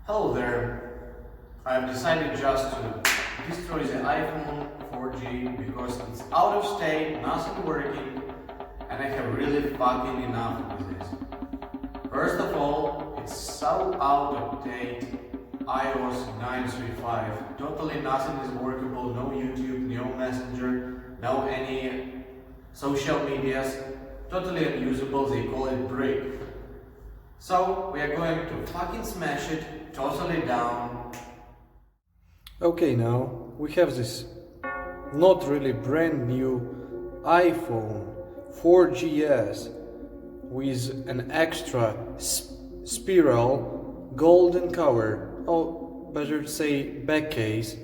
Hello there. I've decided just to destroy the iPhone 4G because it's out of state, nothing working, and I have really fucking enough with this. First of all, it's so out of date, iOS 9.3.5. Totally nothing is workable, no YouTube, no Messenger, no any social medias. Totally unusable, they call it brick. So we are going to fucking smash it totally down. Okay, now we have this not really brand new iPhone 4GS with an extra spiral golden cover, or better to say back case.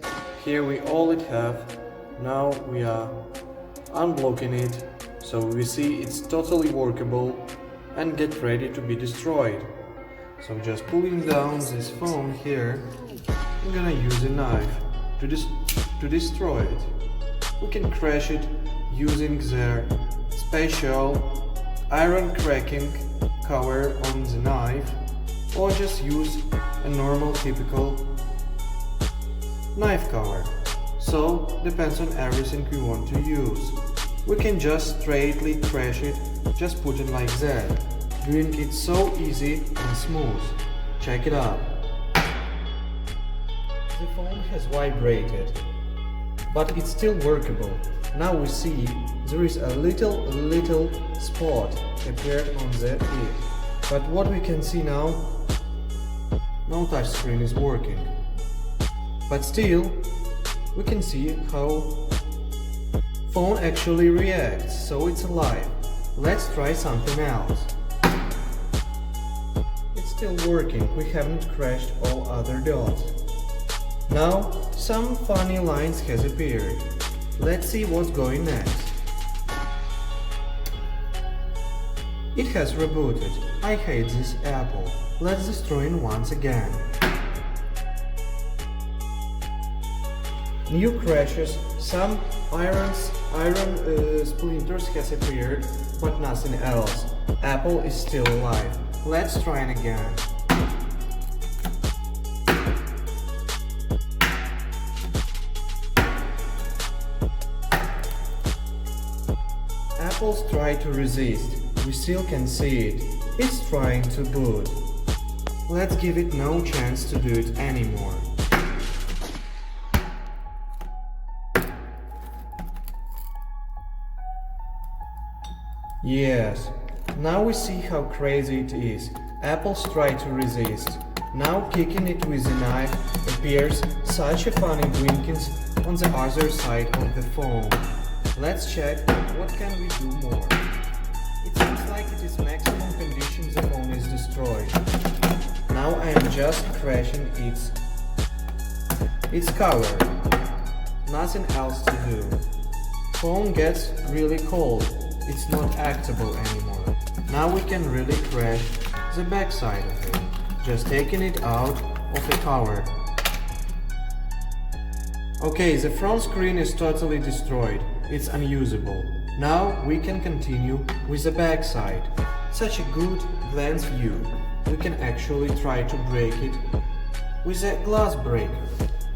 Here we all it have. Now we are unblocking it, so we see it's totally workable and get ready to be destroyed. So just pulling down this phone here, I'm gonna use a knife to destroy it. We can crash it using their special iron cracking cover on the knife, or just use a normal typical knife cover. So depends on everything we want to use. We can just straightly crash it, just put it like that, doing it so easy and smooth. Check it out. The phone has vibrated, but it's still workable. Now we see there is a little spot appeared on the it. But what we can see now, no touch screen is working. But still, we can see how phone actually reacts, so it's alive. Let's try something else. It's still working, we haven't crashed all other dots. Now, some funny lines has appeared. Let's see what's going next. It has rebooted. I hate this Apple. Let's destroy it once again. New crashes, some iron splinters has appeared, but nothing else. Apple is still alive. Let's try it again. Apple's try to resist. We still can see it. It's trying to boot. Let's give it no chance to do it anymore. Yes, now we see how crazy it is. Apple's try to resist. Now kicking it with a knife appears such a funny blinkings on the other side of the phone. Let's check what can we do more. It seems like it is maximum condition the phone is destroyed. Now I am just crashing its cover. Nothing else to do. Phone gets really cold. It's not actable anymore. Now we can really crash the back side of it, just taking it out of the cover. Okay, the front screen is totally destroyed. It's unusable. Now we can continue with the back side. Such a good glance view. We can actually try to break it with a glass breaker.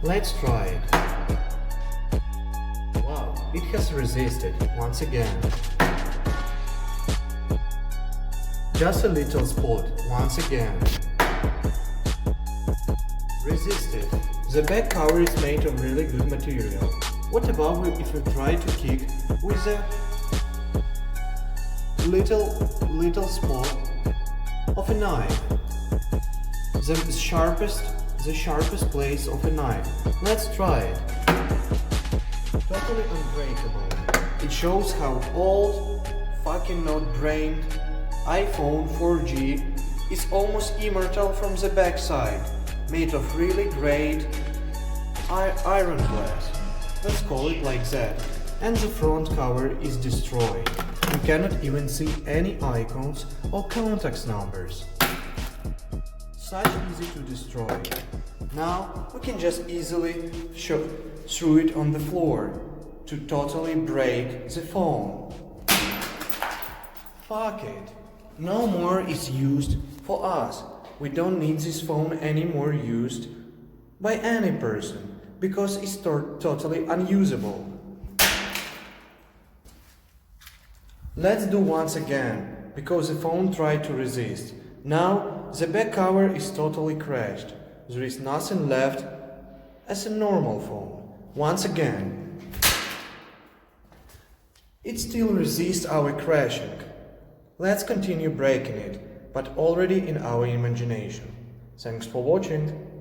Let's try it. Wow, it has resisted once again. Just a little spot, once again. Resisted. The back cover is made of really good material. What about if we try to kick with a little spot of a knife? The sharpest place of a knife. Let's try it. Totally unbreakable. It shows how old, fucking not brained iPhone 4G is almost immortal from the backside, made of really great iron glass. Let's call it like that. And the front cover is destroyed. You cannot even see any icons or contact numbers. Such easy to destroy. Now we can just easily throw it on the floor to totally break the phone. Fuck it. no more is used for us. We don't need this phone anymore used by any person because it's totally unusable. Let's do once again because the phone tried to resist. Now the back cover is totally crashed. There is nothing left as a normal phone. Once again. It still resists our crashing. Let's continue breaking it, but already in our imagination. Thanks for watching.